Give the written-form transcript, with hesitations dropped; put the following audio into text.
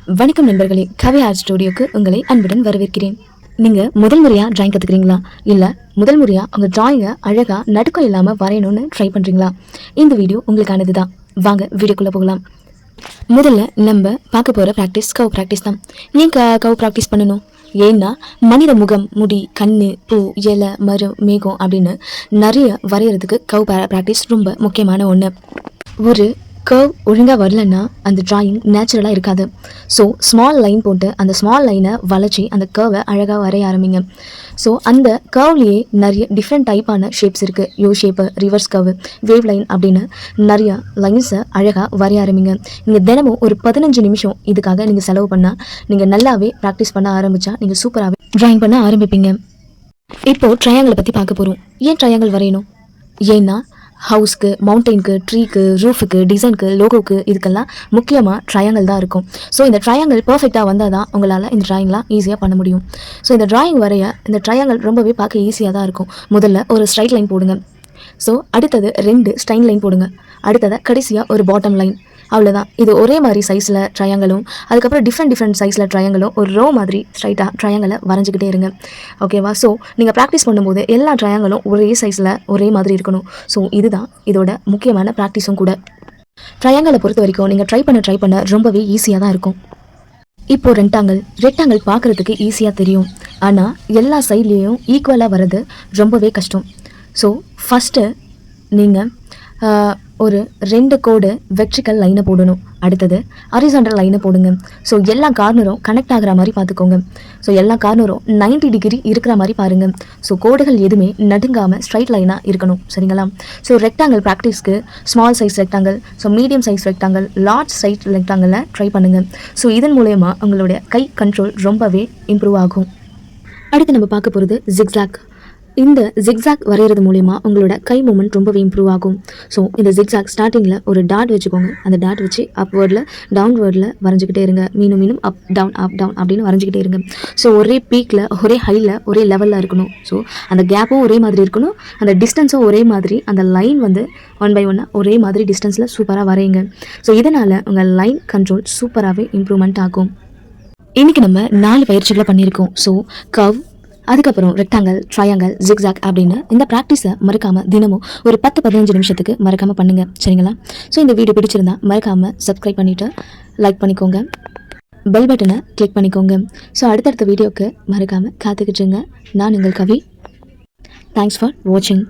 வணக்கம் நண்பர்களே, கவி ஆர்ட் ஸ்டுடியோக்கு உங்களை அன்புடன் வரவேற்கிறேன். நீங்கள் முதல் முறையாக டிராயிங் கற்றுக்கிறீங்களா? இல்லை முதல் முறையாக உங்கள் டிராயிங்கை அழகாக நடுக்கம் இல்லாமல் வரையணும்னு ட்ரை பண்ணுறீங்களா? இந்த வீடியோ உங்களுக்கானது தான். வாங்க வீடியோக்குள்ளே போகலாம். முதல்ல நம்ம பார்க்க போகிற ப்ராக்டிஸ் கவ் ப்ராக்டிஸ் தான். ஏன் கவ் ப்ராக்டிஸ் பண்ணணும்? ஏன்னா மனித முகம், முடி, கண், பூ, இலை, மரம், மேகம் அப்படின்னு நிறைய வரைகிறதுக்கு கவ் ப்ராக்டிஸ் ரொம்ப முக்கியமான ஒன்று. ஒரு கர்வ் ஒழுங்காக வரலன்னா அந்த டிராயிங் நேச்சுரலாக இருக்காது. ஸோ ஸ்மால் லைன் போட்டு அந்த ஸ்மால் லைனை வளைச்சி அந்த கர்வை அழகாக வரைய ஆரம்பிங்க. ஸோ அந்த கர்வ்லேயே நிறைய டிஃப்ரெண்ட் டைப்பான ஷேப்ஸ் இருக்குது. You shape, reverse curve, wave line அப்படின்னு நிறையா லைன்ஸை அழகாக வரைய ஆரம்பிங்க. நீங்கள் தினமும் ஒரு 15 நிமிஷம் இதுக்காக நீங்கள் செலவு பண்ணால் நீங்கள் நல்லாவே ப்ராக்டிஸ் பண்ண ஆரம்பித்தா நீங்கள் சூப்பராகவே ட்ராயிங் பண்ண ஆரம்பிப்பீங்க. இப்போது ட்ரையாங்கிளை பற்றி பார்க்க போகிறோம். ஏன் ட்ரையாங்கிள் வரையணும்? ஏன்னா ஹவுஸ்க்கு, மவுண்டெயினுக்கு, ட்ரீக்கு, ரூஃபுக்கு, டிசைனுக்கு, லோகோவுக்கு இதுக்கெல்லாம் முக்கியமாக ட்ரையாங்கிள் தான் இருக்கும். ஸோ இந்த ட்ரையாங்கிள் பர்ஃபெக்டாக வந்தால் தான் உங்களால் இந்த ட்ராயிங்லாம் ஈஸியாக பண்ண முடியும். ஸோ இந்த ட்ராயிங் வரைய இந்த ட்ரையாங்கிள் ரொம்பவே பார்க்க ஈஸியாக தான் இருக்கும். முதல்ல ஒரு ஸ்ட்ரைட் லைன் போடுங்க. ஸோ அடுத்தது 2 ஸ்ட்ரைன் லைன் போடுங்க. அடுத்தது கடைசியாக ஒரு பாட்டம் லைன். அவ்வளோதான். இது ஒரே மாதிரி சைஸில் ட்ரையாங்கிளும், அதுக்கப்புறம் டிஃப்ரெண்ட் சைஸில் ட்ரையாங்கிளும் ஒரு ரோ மாதிரி ஸ்ட்ரைட்டாக ட்ரையாங்கிளை வரைஞ்சிக்கிட்டே இருங்க. ஓகேவா? ஸோ நீங்கள் ப்ராக்டிஸ் பண்ணும்போது எல்லா ட்ரையாங்கிளும் ஒரே சைஸில் ஒரே மாதிரி இருக்கணும். ஸோ இதுதான் இதோட முக்கியமான ப்ராக்டிஸும் கூட. ட்ரையாங்கிளை பொறுத்த வரைக்கும் நீங்கள் ட்ரை பண்ண ரொம்பவே ஈஸியாக தான் இருக்கும். இப்போது ரெக்டாங்கிள் பார்க்குறதுக்கு ஈஸியாக தெரியும். ஆனால் எல்லா சைட்லேயும் ஈக்குவலாக வர்றது ரொம்பவே கஷ்டம். ஸோ ஃபஸ்ட்டு நீங்கள் ஒரு 2 கோடு வெர்டிக்கல் லைனை போடணும். அடுத்தது ஹரிசாண்டல் லைனை போடுங்க. ஸோ எல்லா கார்னரும் கனெக்ட் ஆகிற மாதிரி பார்த்துக்கோங்க. ஸோ எல்லா கார்னரும் 90 டிகிரி இருக்கிற மாதிரி பாருங்கள். ஸோ கோடுகள் எதுவுமே நடுங்காமல் ஸ்ட்ரைட் லைனாக இருக்கணும். சரிங்களா? ஸோ ரெக்டாங்கிள் ப்ராக்டிஸ்க்கு small size rectangle, so medium size rectangle, large size ரெக்டாங்கிளில் ட்ரை பண்ணுங்கள். ஸோ இதன் மூலயமா உங்களுடைய கை கண்ட்ரோல் ரொம்பவே இம்ப்ரூவ் ஆகும். அடுத்து நம்ம பார்க்க போகிறது ஜிக்ஸாக். இந்த ஜிக்ஸாக் வரைகிறது மூலயமா உங்களோட கை மூமெண்ட் ரொம்பவே இம்ப்ரூவ் ஆகும். ஸோ இந்த ஜிக்ஸாக் ஸ்டார்டிங்கில் ஒரு டாட் வச்சுக்கோங்க. அந்த டாட் வச்சு அப்வேர்டில் டவுன்வேர்டில் வரைஞ்சிக்கிட்டே இருங்க. மீனும் அப் டவுன் அப்படின்னு வரைஞ்சிக்கிட்டே இருங்க. ஸோ ஒரே பீக்கில், ஒரே ஹையில், ஒரே லெவலில் இருக்கணும். ஸோ அந்த கேப்பும் ஒரே மாதிரி இருக்கணும், அந்த டிஸ்டன்ஸும் ஒரே மாதிரி, அந்த லைன் வந்து 1 by 1 ஒரே மாதிரி டிஸ்டன்ஸில் சூப்பராக வரையுங்க. ஸோ இதனால் உங்கள் லைன் கண்ட்ரோல் சூப்பராகவே இம்ப்ரூவ்மெண்ட் ஆகும். இன்றைக்கி நம்ம 4 பயிற்சிகளை பண்ணியிருக்கோம். ஸோ கவ், அதுக்கப்புறம் ரெக்டாங்கிள், ட்ரையாங்கிள், ஜிக்ஸாக் அப்படின்னு இந்த ப்ராக்டிஸை மறக்காமல் தினமும் ஒரு 10-15 நிமிஷத்துக்கு மறக்காமல் பண்ணுங்கள். சரிங்களா? ஸோ இந்த வீடியோ பிடிச்சிருந்தா மறக்காமல் சப்ஸ்கிரைப் பண்ணிவிட்டு லைக் பண்ணிக்கோங்க, பெல் பட்டனை கிளிக் பண்ணிக்கோங்க. ஸோ அடுத்தடுத்த வீடியோவுக்கு மறக்காமல் காத்துக்கிட்டுருங்க. நான் உங்கள் கவி. தேங்க்ஸ் ஃபார் வாட்சிங்.